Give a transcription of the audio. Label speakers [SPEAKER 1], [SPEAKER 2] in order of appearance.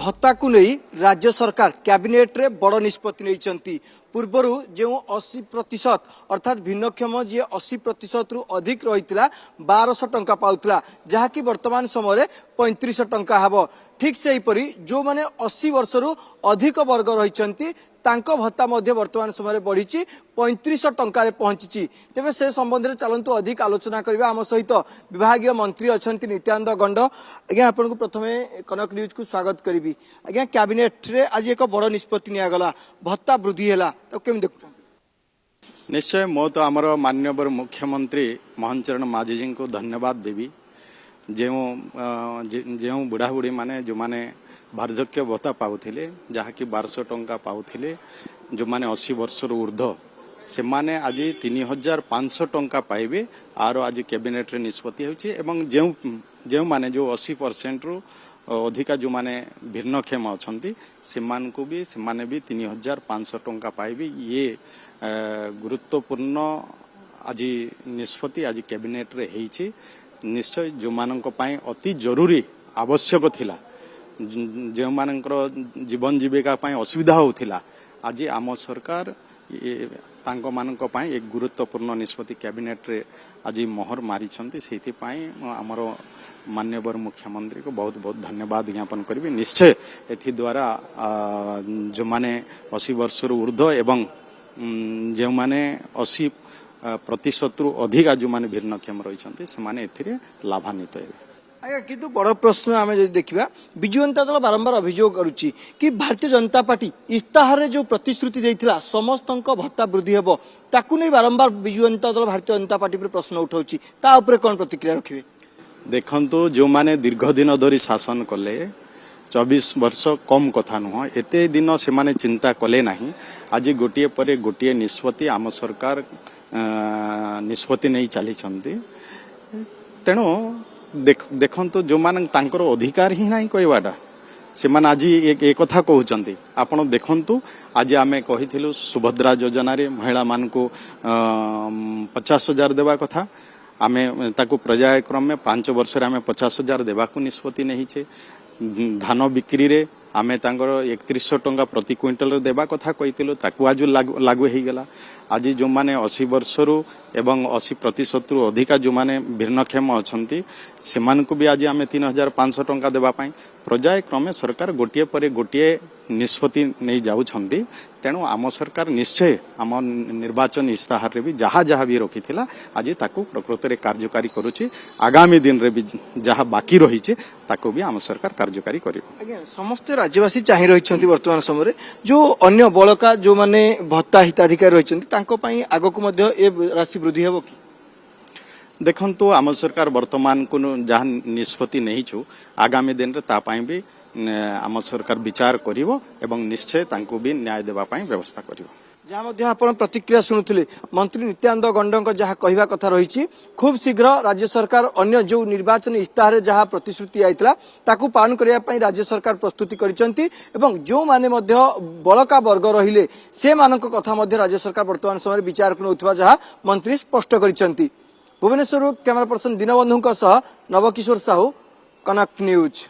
[SPEAKER 1] भत्ता को नहीं राज्य सरकार कैबिनेट रे बड़ निष्पत्ति नहीं पूर्वर जो 80% अर्थात भिन्नक्षम जी 80% रु अधिक रही 1200 टंका पाउथला जहाँकि वर्तमान समय 3500 टंका हब ठीक से हीपरी जो माने 80 वर्ष रु अधिक वर्ग रही भत्ता वर्तमान समय बढ़ी 3500 टंका पहुंची तेज से संबंध में चलतु अधिक आलोचना करबा आम सहित विभागीय मंत्री अच्छा नित्यानंद गंड आज्ञा आपन प्रथम कनक न्यूज को स्वागत करी आज्ञा कैबिनेट रे आज एक बड़ निष्पत्ति निगला भत्ता वृद्धि है तो केम देखु
[SPEAKER 2] निश्चय मो तो आमर माननीय मुख्यमंत्री मोहन चरण माझी जी को धन्यवाद देवी जो बुढ़ा बुढ़ी माने जो माने वार्धक्य भत्ता पाउथिले जहाँकि 1200 टंका पाउथिले जो माने 80 वर्ष ऊर्ध्व से माने आज 3500 टंका पाइबे आरो आज कैबिनेट रे निष्पत्ति होछि एवं जो माने जो 80% रु अधिका जो माने भिन्नक्षम अछंती सेमान को भी सेमाने भी 3500 टंका पाइबे ये गुरुत्वपूर्ण आज निष्पत्ति आज कैबिनेट रे हेछि निश्चय जो मानक पाई अति जरूरी आवश्यक थिला जो मानकर जीवन जीविका पाई असुविधा होथिला आज आम सरकार तांको मानक पाई एक गुरुत्वपूर्ण निष्पत्ति कैबिनेट रे आज मोहर मारिछंती सेथि पाई हमर माननीय मुख्यमंत्री को बहुत बहुत धन्यवाद ज्ञापन करी निश्चय एथि द्वारा जो माने 80 वर्ष ऊर्ध्व एवं जो माने 80% रु अधिक जो माने भिन्नक्षम रही से माने एथिरे लाभान्वित हेबे
[SPEAKER 1] आज्ञा किंतु बड़ प्रश्न आम जो देखा विजु जनता दल बारंबार अभियोग करुच्ची कि भारतीय जनता पार्टी इस्ताहार जो प्रतिश्रुति देइथिला समस्त भत्ता वृद्धि हेबो ताकू नहीं बारंबार विजु जनता दल भारतीय जनता पार्टी पर प्रश्न उठाउची ता ऊपर कोन प्रतिक्रिया रखिबे
[SPEAKER 2] देखंतु जो माने दीर्घ दिन धरी शासन कले 24 वर्ष कम कथा नुह एते दिन से माने चिंता कले नहीं आज गोटे पर गोटे निष्पत्ति आम सरकार निष्पत्ति नहीं चली तेणु देखंतु जो मान तांकर अधिकार ही नहीं कहवाटा से माने आज एक कथा कहउचंती आपण देखंतु आज आमे कहिथिलु सुभद्रा योजना रे महिला मान को 50,000 देवा कथा आमे ताकू पर्यायक्रम में 5 वर्ष रे आमे 50,000 देवा को निष्पत्ति नहीं छे धान बिक्री रे आमे तांकर 3100 टंका प्रति क्विंटल देवा कथा कहिथिलु ताकू आज लागू हे गला आज जो माने 80 वर्ष रु एवं 80% रु अधिका जो माने भिन्नक्षम अछंती सेमान को भी आज आमे 3500 टंका देवा पाई पर्यायक्रमे सरकार गोटिए पर गोटिए निष्पत्ति नहीं जाउछंती तेणु आम सरकार निश्चय आम निर्वाचन इस्ताहार रे भी जहाँ जहाँ भी रखी आज ताकू प्रकृत रे कार्यकारी करुची आगामी दिन रे भी जहाँ बाकी रही ताकू भी आम सरकार कार्यकारी करिवो
[SPEAKER 1] आज्ञा समस्त राज्यवासी चाहि रहिछंती वर्तमान समय जो अन्य बळका जो माने भत्ता हिताधिकारी रहिछंती तांको पई आगो को मध्य ए राशि वृद्धि हेबो कि
[SPEAKER 2] देखंतु आम सरकार वर्तमान को जहाँ निष्पत्ति नहीं छु आगामी दिन रे ता पई भी आम सरकार विचार करिवो एवं निश्चय तांको भी न्याय देबा पई व्यवस्था करिवो
[SPEAKER 1] जहाँ मध्य आपण प्रतिक्रिया शुणुले मंत्री नित्यानंद गंड जहाँ कहवा कथा रही खूब शीघ्र राज्य सरकार अन्य जो निर्वाचन इस्ताहार जहाँ प्रतिश्रुति आइतला ताकू पालन करने राज्य सरकार प्रस्तुति करिसंती एवं जो माने मध्य बड़का वर्ग रहिले से मानक कथा मध्य राज्य सरकार वर्तमान समय विचार को नउथवा जहाँ मंत्री स्पष्ट करिसंती भुवनेश्वर कैमरा पर्सन दीनबंधु नवकिशोर साहू कनक न्यूज।